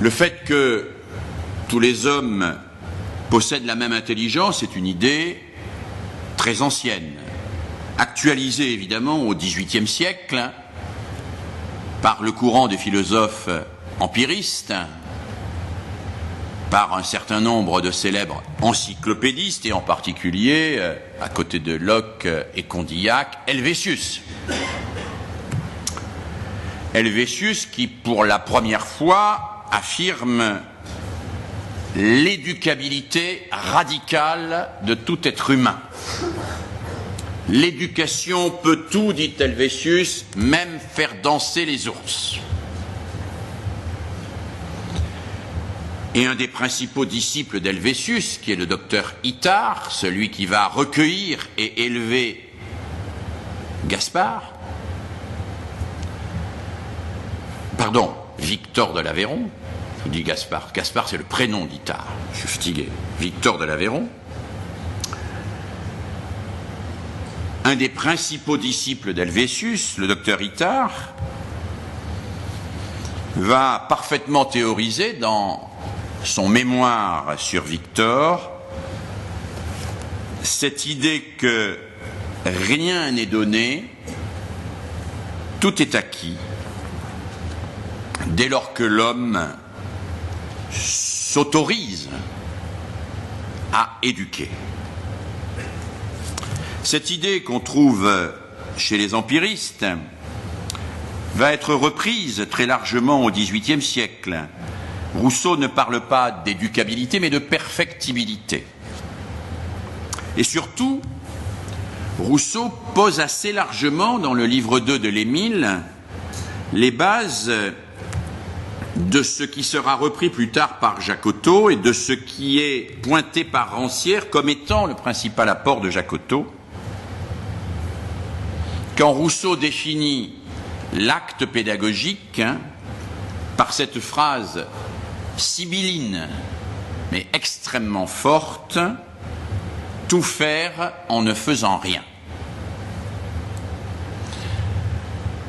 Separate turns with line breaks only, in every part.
Le fait que tous les hommes possèdent la même intelligence est une idée très ancienne, actualisée évidemment au XVIIIe siècle par le courant des philosophes empiristes, par un certain nombre de célèbres encyclopédistes, et en particulier, à côté de Locke et Condillac, Helvétius. Helvétius qui, pour la première fois, affirme l'éducabilité radicale de tout être humain. L'éducation peut tout, dit Helvétius, même faire danser les ours. Et un des principaux disciples d'Helvétius, qui est le docteur Itard, celui qui va recueillir et élever Victor de l'Aveyron. Je vous dis Gaspard. Gaspard, c'est le prénom d'Itard. Je suis fatigué. Victor de l'Aveyron. Un des principaux disciples d'Helvétius, le docteur Itard, va parfaitement théoriser dans son mémoire sur Victor cette idée que rien n'est donné, tout est acquis, dès lors que l'homme s'autorise à éduquer. Cette idée qu'on trouve chez les empiristes va être reprise très largement au XVIIIe siècle. Rousseau ne parle pas d'éducabilité, mais de perfectibilité. Et surtout, Rousseau pose assez largement dans le livre 2 de l'Émile les bases de ce qui sera repris plus tard par Jacotot et de ce qui est pointé par Rancière comme étant le principal apport de Jacotot. Quand Rousseau définit l'acte pédagogique par cette phrase sibylline, mais extrêmement forte, tout faire en ne faisant rien.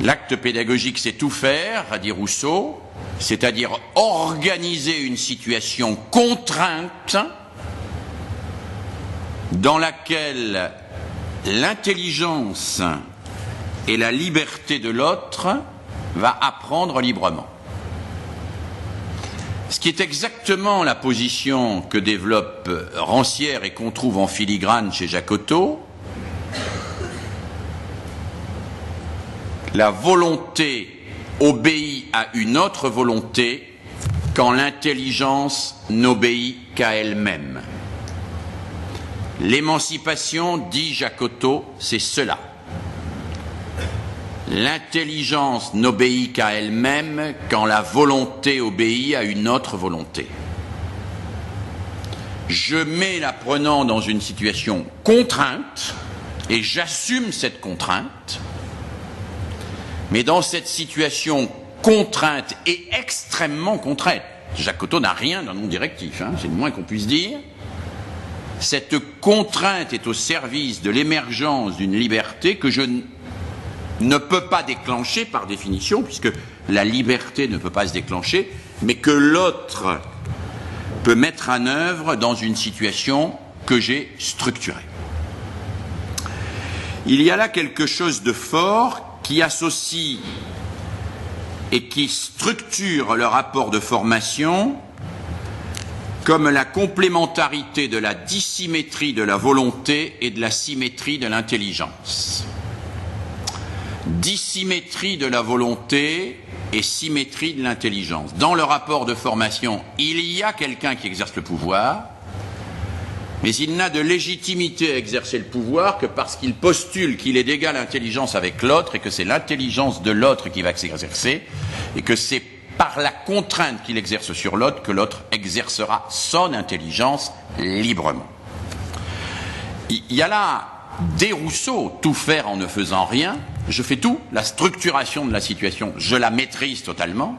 L'acte pédagogique, c'est tout faire, a dit Rousseau, c'est-à-dire organiser une situation contrainte dans laquelle l'intelligence et la liberté de l'autre va apprendre librement. Ce qui est exactement la position que développe Rancière et qu'on trouve en filigrane chez Jacotot. La volonté obéit à une autre volonté quand l'intelligence n'obéit qu'à elle-même. L'émancipation, dit Jacotot, c'est cela. L'intelligence n'obéit qu'à elle-même quand la volonté obéit à une autre volonté. Je mets l'apprenant dans une situation contrainte et j'assume cette contrainte, mais dans cette situation contrainte et extrêmement contrainte, Jacotot n'a rien dans non directif, c'est le moins qu'on puisse dire, cette contrainte est au service de l'émergence d'une liberté que je ne peut pas déclencher par définition, puisque la liberté ne peut pas se déclencher, mais que l'autre peut mettre en œuvre dans une situation que j'ai structurée. Il y a là quelque chose de fort qui associe et qui structure le rapport de formation comme la complémentarité de la dissymétrie de la volonté et de la symétrie de l'intelligence. Dissymétrie de la volonté et symétrie de l'intelligence. Dans le rapport de formation, il y a quelqu'un qui exerce le pouvoir, mais il n'a de légitimité à exercer le pouvoir que parce qu'il postule qu'il est d'égale intelligence avec l'autre et que c'est l'intelligence de l'autre qui va s'exercer et que c'est par la contrainte qu'il exerce sur l'autre que l'autre exercera son intelligence librement. Il y a là, dès Rousseau, tout faire en ne faisant rien. Je fais tout, la structuration de la situation, je la maîtrise totalement,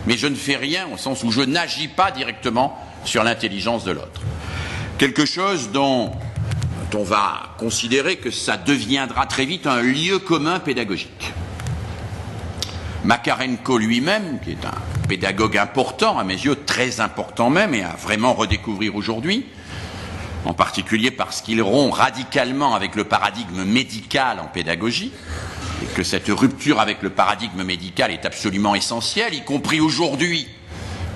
mais je ne fais rien au sens où je n'agis pas directement sur l'intelligence de l'autre. Quelque chose dont on va considérer que ça deviendra très vite un lieu commun pédagogique. Makarenko lui-même, qui est un pédagogue important, à mes yeux très important même, et à vraiment redécouvrir aujourd'hui, en particulier parce qu'il rompt radicalement avec le paradigme médical en pédagogie, et que cette rupture avec le paradigme médical est absolument essentielle, y compris aujourd'hui,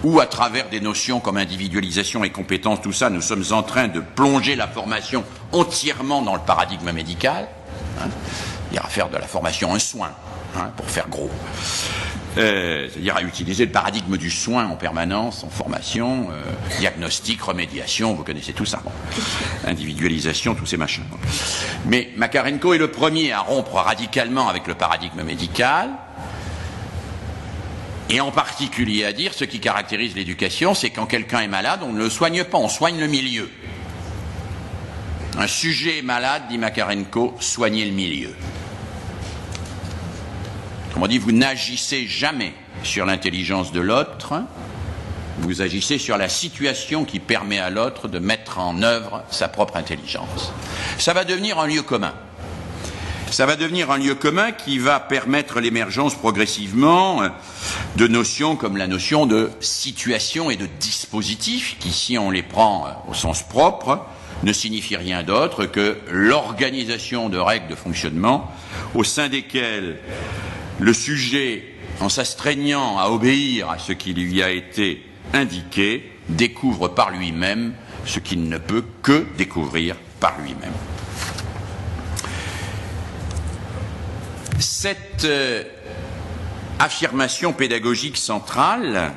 où à travers des notions comme individualisation et compétence, tout ça, nous sommes en train de plonger la formation entièrement dans le paradigme médical, c'est-à-dire à faire de la formation un soin, pour faire gros. C'est-à-dire à utiliser le paradigme du soin en permanence, en formation, diagnostic, remédiation, vous connaissez tout ça. Bon. Individualisation, tous ces machins. Bon. Mais Makarenko est le premier à rompre radicalement avec le paradigme médical, et en particulier à dire ce qui caractérise l'éducation, c'est quand quelqu'un est malade, on ne le soigne pas, on soigne le milieu. Un sujet est malade, dit Makarenko, soignez le milieu. Comme on dit, vous n'agissez jamais sur l'intelligence de l'autre, vous agissez sur la situation qui permet à l'autre de mettre en œuvre sa propre intelligence. Ça va devenir un lieu commun. Ça va devenir un lieu commun qui va permettre l'émergence progressivement de notions comme la notion de situation et de dispositif, qui, si on les prend au sens propre, ne signifie rien d'autre que l'organisation de règles de fonctionnement au sein desquelles le sujet, en s'astreignant à obéir à ce qui lui a été indiqué, découvre par lui-même ce qu'il ne peut que découvrir par lui-même. Cette affirmation pédagogique centrale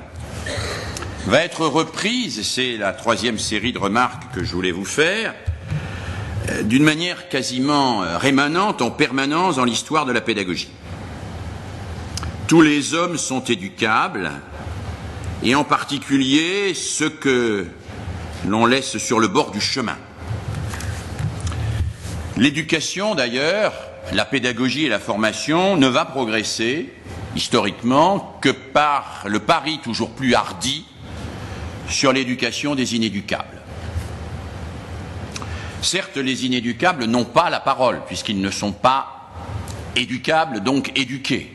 va être reprise, c'est la troisième série de remarques que je voulais vous faire, d'une manière quasiment rémanente en permanence dans l'histoire de la pédagogie. Tous les hommes sont éducables, et en particulier ceux que l'on laisse sur le bord du chemin. L'éducation, d'ailleurs, la pédagogie et la formation ne va progresser, historiquement, que par le pari toujours plus hardi sur l'éducation des inéducables. Certes, les inéducables n'ont pas la parole, puisqu'ils ne sont pas éducables, donc éduqués.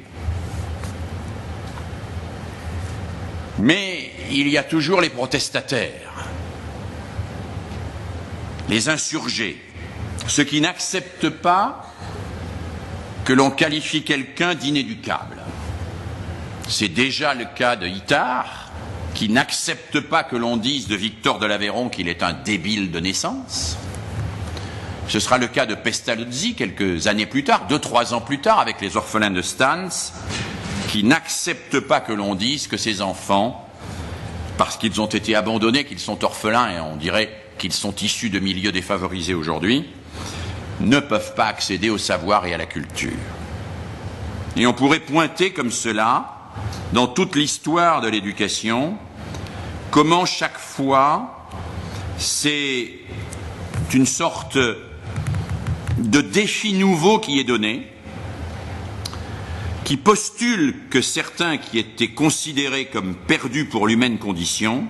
Mais il y a toujours les protestataires, les insurgés, ceux qui n'acceptent pas que l'on qualifie quelqu'un d'inéducable. C'est déjà le cas de Itard, qui n'accepte pas que l'on dise de Victor de l'Aveyron qu'il est un débile de naissance. Ce sera le cas de Pestalozzi quelques années plus tard, 2-3 ans plus tard, avec les orphelins de Stans, qui n'acceptent pas que l'on dise que ces enfants, parce qu'ils ont été abandonnés, qu'ils sont orphelins, et on dirait qu'ils sont issus de milieux défavorisés aujourd'hui, ne peuvent pas accéder au savoir et à la culture. Et on pourrait pointer comme cela, dans toute l'histoire de l'éducation, comment chaque fois c'est une sorte de défi nouveau qui est donné, qui postule que certains qui étaient considérés comme perdus pour l'humaine condition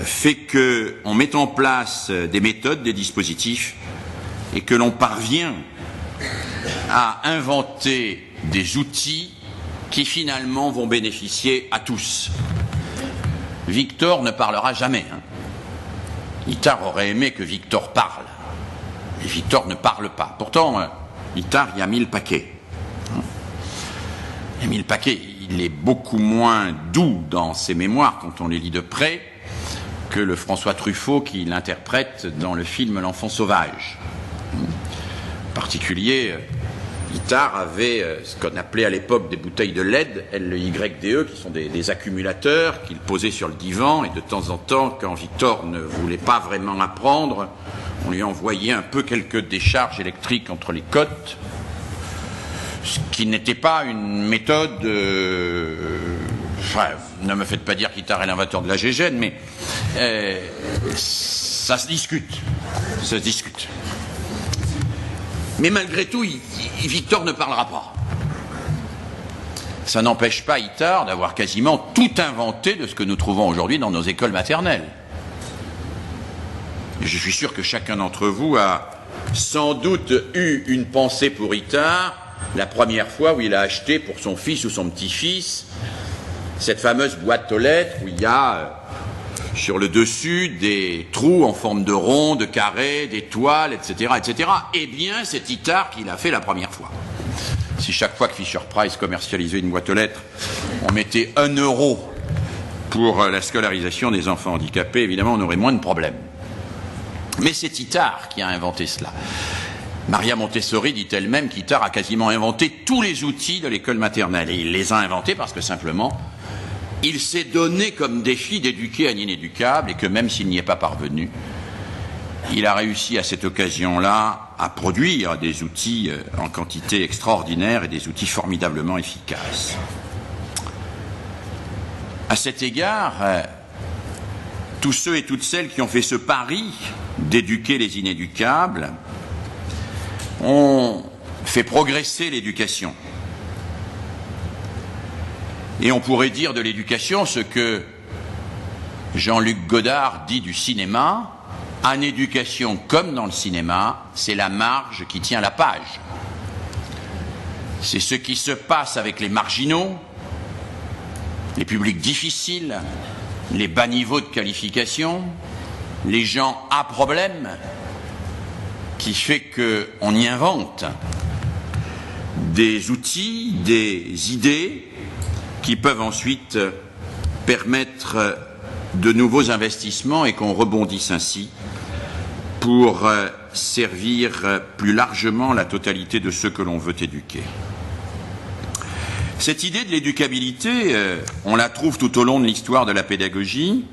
fait qu'on met en place des méthodes, des dispositifs, et que l'on parvient à inventer des outils qui finalement vont bénéficier à tous. Victor ne parlera jamais. Itard aurait aimé que Victor parle. Et Victor ne parle pas. Pourtant, Itard y a mis le paquet. Il a mis le paquet. Il est beaucoup moins doux dans ses mémoires, quand on les lit de près, que le François Truffaut qui l'interprète dans le film L'Enfant sauvage. En particulier, Itard avait ce qu'on appelait à l'époque des bouteilles de LED, LYDE, qui sont des accumulateurs qu'il posait sur le divan, et de temps en temps, quand Victor ne voulait pas vraiment apprendre, on lui envoyait un peu quelques décharges électriques entre les côtes, ce qui n'était pas une méthode... Enfin, ne me faites pas dire qu'Itard est l'inventeur de la gégène, mais ça se discute. Ça se discute. Mais malgré tout, Victor ne parlera pas. Ça n'empêche pas Itard d'avoir quasiment tout inventé de ce que nous trouvons aujourd'hui dans nos écoles maternelles. Et je suis sûr que chacun d'entre vous a sans doute eu une pensée pour Itard la première fois où il a acheté pour son fils ou son petit-fils cette fameuse boîte aux lettres où il y a sur le dessus des trous en forme de rond, de carré, d'étoiles, etc., etc. Eh bien, c'est Itard qui l'a fait la première fois. Si chaque fois que Fisher-Price commercialisait une boîte aux lettres, on mettait 1 € pour la scolarisation des enfants handicapés, évidemment, on aurait moins de problèmes. Mais c'est Itard qui a inventé cela. Maria Montessori dit elle-même qu'Itard a quasiment inventé tous les outils de l'école maternelle. Et il les a inventés parce que simplement, il s'est donné comme défi d'éduquer un inéducable et que même s'il n'y est pas parvenu, il a réussi à cette occasion-là à produire des outils en quantité extraordinaire et des outils formidablement efficaces. À cet égard, tous ceux et toutes celles qui ont fait ce pari d'éduquer les inéducables ont fait progresser l'éducation. Et on pourrait dire de l'éducation ce que Jean-Luc Godard dit du cinéma. En éducation comme dans le cinéma, c'est la marge qui tient la page. C'est ce qui se passe avec les marginaux, les publics difficiles, les bas niveaux de qualification, les gens à problème, qui fait qu'on y invente des outils, des idées qui peuvent ensuite permettre de nouveaux investissements et qu'on rebondisse ainsi pour servir plus largement la totalité de ceux que l'on veut éduquer. Cette idée de l'éducabilité, on la trouve tout au long de l'histoire de la pédagogie,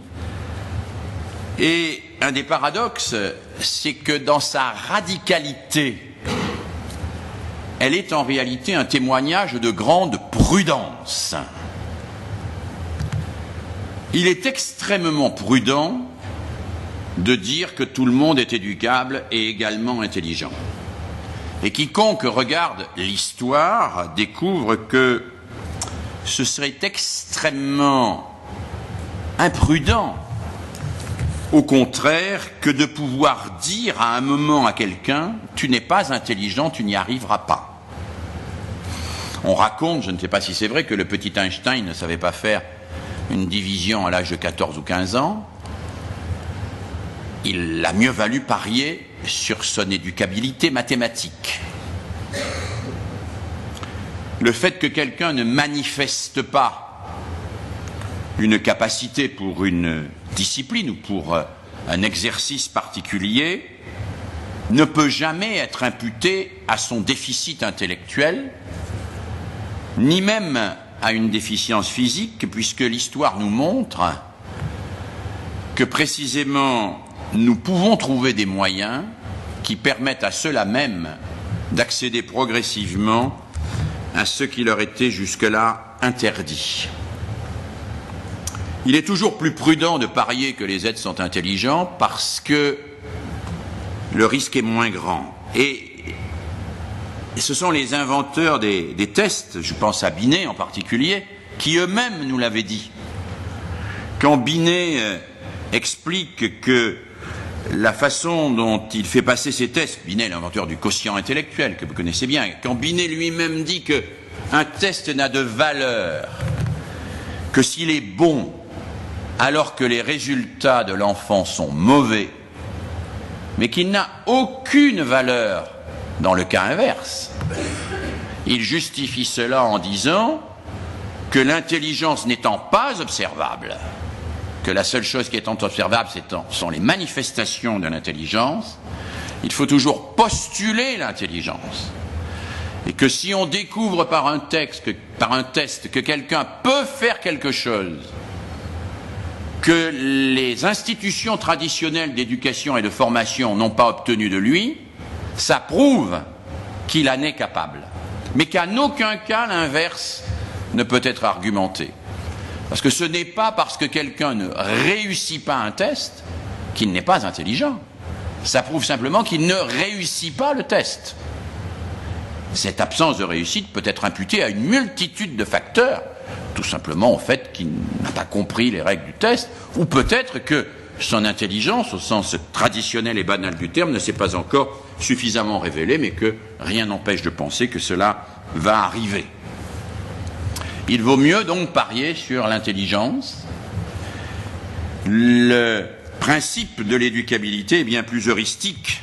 et un des paradoxes, c'est que dans sa radicalité, elle est en réalité un témoignage de grande prudence. Il est extrêmement prudent de dire que tout le monde est éducable et également intelligent. Et quiconque regarde l'histoire découvre que ce serait extrêmement imprudent, au contraire, que de pouvoir dire à un moment à quelqu'un « tu n'es pas intelligent, tu n'y arriveras pas ». On raconte, je ne sais pas si c'est vrai, que le petit Einstein ne savait pas faire une division à l'âge de 14 ou 15 ans. Il a mieux valu parier sur son éducabilité mathématique. Le fait que quelqu'un ne manifeste pas une capacité pour une discipline ou pour un exercice particulier ne peut jamais être imputé à son déficit intellectuel, ni même à une déficience physique, puisque l'histoire nous montre que précisément nous pouvons trouver des moyens qui permettent à ceux-là même d'accéder progressivement à ce qui leur était jusque-là interdit. Il est toujours plus prudent de parier que les êtres sont intelligents parce que le risque est moins grand. Et ce sont les inventeurs des tests, je pense à Binet en particulier, qui eux-mêmes nous l'avaient dit. Quand Binet explique que la façon dont il fait passer ses tests, Binet, l'inventeur du quotient intellectuel, que vous connaissez bien, quand Binet lui-même dit qu'un test n'a de valeur que s'il est bon, alors que les résultats de l'enfant sont mauvais, mais qu'il n'a aucune valeur dans le cas inverse, il justifie cela en disant que l'intelligence n'étant pas observable, que la seule chose qui étant observable, sont les manifestations de l'intelligence, il faut toujours postuler l'intelligence. Et que si on découvre par un test que quelqu'un peut faire quelque chose que les institutions traditionnelles d'éducation et de formation n'ont pas obtenu de lui, ça prouve qu'il en est capable. Mais qu'en aucun cas l'inverse ne peut être argumenté. Parce que ce n'est pas parce que quelqu'un ne réussit pas un test qu'il n'est pas intelligent. Ça prouve simplement qu'il ne réussit pas le test. Cette absence de réussite peut être imputée à une multitude de facteurs, tout simplement au fait qu'il n'a pas compris les règles du test, ou peut-être que son intelligence, au sens traditionnel et banal du terme, ne s'est pas encore suffisamment révélée, mais que rien n'empêche de penser que cela va arriver. Il vaut mieux donc parier sur l'intelligence. Le principe de l'éducabilité est bien plus heuristique,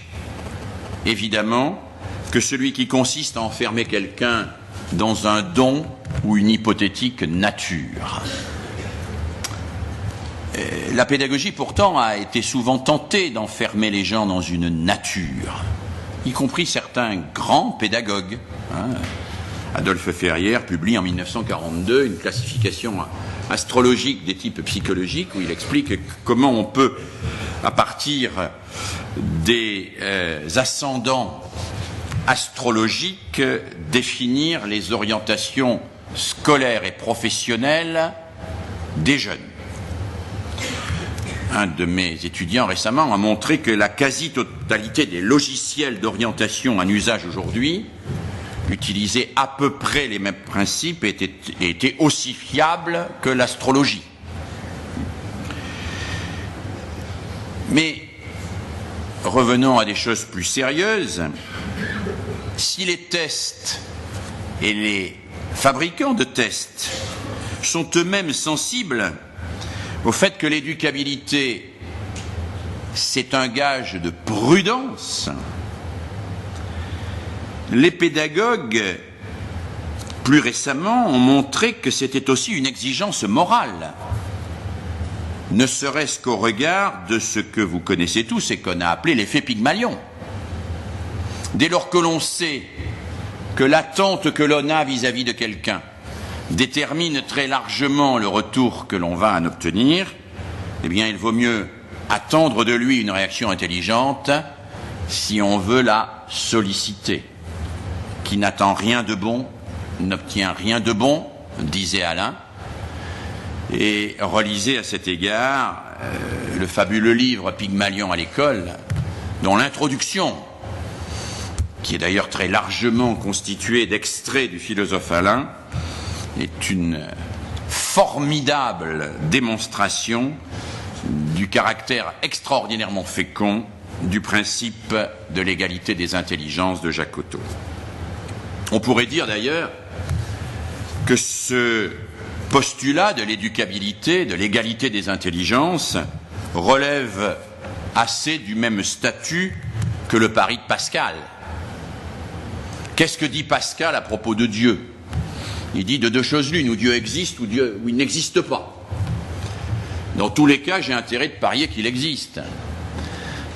évidemment, que celui qui consiste à enfermer quelqu'un dans un don ou une hypothétique nature. La pédagogie, pourtant, a été souvent tentée d'enfermer les gens dans une nature, y compris certains grands pédagogues. Adolphe Ferrière publie en 1942 une classification astrologique des types psychologiques où il explique comment on peut, à partir des ascendants astrologiques, définir les orientations scolaires et professionnelles des jeunes. Un de mes étudiants récemment a montré que la quasi-totalité des logiciels d'orientation en usage aujourd'hui utilisaient à peu près les mêmes principes et étaient aussi fiables que l'astrologie. Mais revenons à des choses plus sérieuses. Si les tests et les fabricants de tests sont eux-mêmes sensibles au fait que l'éducabilité, c'est un gage de prudence, les pédagogues, plus récemment, ont montré que c'était aussi une exigence morale, ne serait-ce qu'au regard de ce que vous connaissez tous et qu'on a appelé l'effet Pygmalion. Dès lors que l'on sait que l'attente que l'on a vis-à-vis de quelqu'un détermine très largement le retour que l'on va en obtenir, eh bien il vaut mieux attendre de lui une réaction intelligente si on veut la solliciter. Qui n'attend rien de bon n'obtient rien de bon, disait Alain. Et relisez à cet égard le fabuleux livre Pygmalion à l'école, dont l'introduction, qui est d'ailleurs très largement constituée d'extraits du philosophe Alain, est une formidable démonstration du caractère extraordinairement fécond du principe de l'égalité des intelligences de Jacques Cocteau. On pourrait dire d'ailleurs que ce postulat de l'éducabilité, de l'égalité des intelligences, relève assez du même statut que le pari de Pascal. Qu'est-ce que dit Pascal à propos de Dieu ? Il dit de deux choses l'une, ou Dieu existe ou il n'existe pas. Dans tous les cas, j'ai intérêt de parier qu'il existe.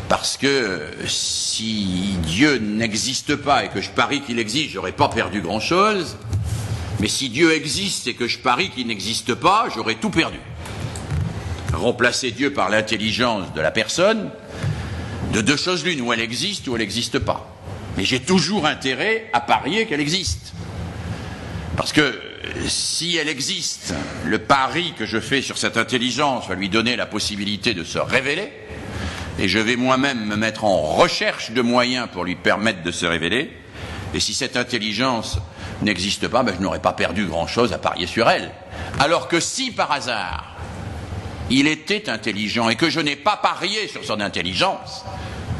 Parce que si Dieu n'existe pas et que je parie qu'il existe, j'aurais pas perdu grand-chose. Mais si Dieu existe et que je parie qu'il n'existe pas, j'aurais tout perdu. Remplacer Dieu par l'intelligence de la personne, de deux choses l'une, ou elle existe ou elle n'existe pas. Mais j'ai toujours intérêt à parier qu'elle existe. Parce que si elle existe, le pari que je fais sur cette intelligence va lui donner la possibilité de se révéler, et je vais moi-même me mettre en recherche de moyens pour lui permettre de se révéler, et si cette intelligence n'existe pas, je n'aurais pas perdu grand-chose à parier sur elle. Alors que si par hasard il était intelligent et que je n'ai pas parié sur son intelligence,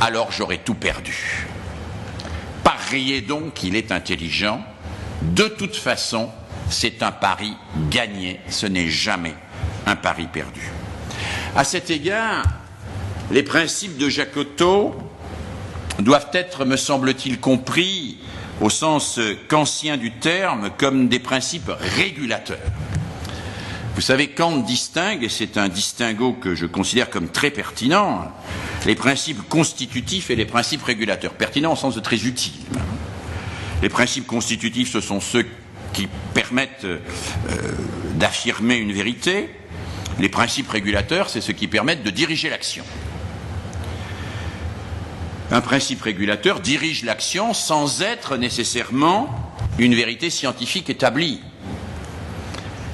alors j'aurais tout perdu. Pariez donc qu'il est intelligent. De toute façon, c'est un pari gagné, ce n'est jamais un pari perdu. À cet égard, les principes de Jacques Cocteau doivent être, me semble-t-il, compris au sens kantien du terme comme des principes régulateurs. Vous savez, Kant distingue, et c'est un distinguo que je considère comme très pertinent, les principes constitutifs et les principes régulateurs. Pertinent au sens de très utile. Les principes constitutifs, ce sont ceux qui permettent d'affirmer une vérité. Les principes régulateurs, c'est ceux qui permettent de diriger l'action. Un principe régulateur dirige l'action sans être nécessairement une vérité scientifique établie.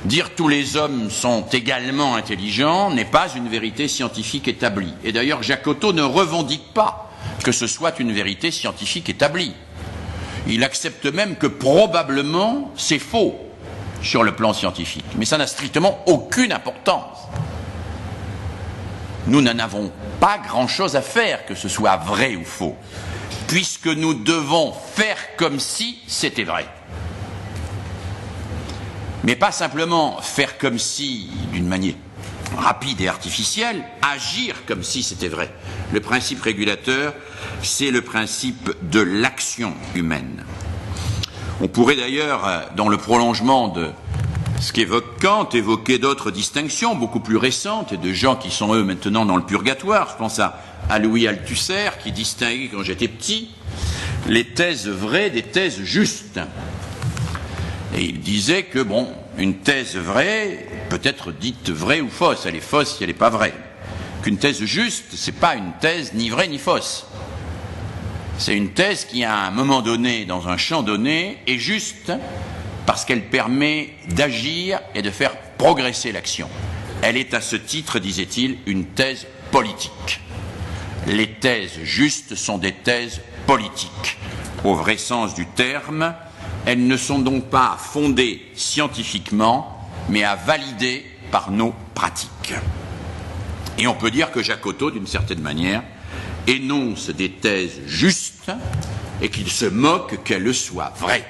Dire tous les hommes sont également intelligents n'est pas une vérité scientifique établie. Et d'ailleurs, Jacques Cocteau ne revendique pas que ce soit une vérité scientifique établie. Il accepte même que probablement c'est faux sur le plan scientifique. Mais ça n'a strictement aucune importance. Nous n'en avons pas grand-chose à faire que ce soit vrai ou faux, puisque nous devons faire comme si c'était vrai. Mais pas simplement faire comme si, d'une manière rapide et artificielle, agir comme si c'était vrai. Le principe régulateur, c'est le principe de l'action humaine. On pourrait d'ailleurs, dans le prolongement de ce qu'évoque Kant, évoquer d'autres distinctions beaucoup plus récentes et de gens qui sont eux maintenant dans le purgatoire. Je pense à Louis Althusser qui distinguait quand j'étais petit les thèses vraies des thèses justes. Et il disait que, bon, une thèse vraie peut être dite vraie ou fausse. Elle est fausse si elle n'est pas vraie. Qu'une thèse juste, c'est pas une thèse ni vraie ni fausse. C'est une thèse qui, à un moment donné, dans un champ donné, est juste parce qu'elle permet d'agir et de faire progresser l'action. Elle est à ce titre, disait-il, une thèse politique. Les thèses justes sont des thèses politiques. Au vrai sens du terme, elles ne sont donc pas fondées scientifiquement, mais à valider par nos pratiques. Et on peut dire que Jacotot, d'une certaine manière, énonce des thèses justes et qu'il se moque qu'elles soient vraies.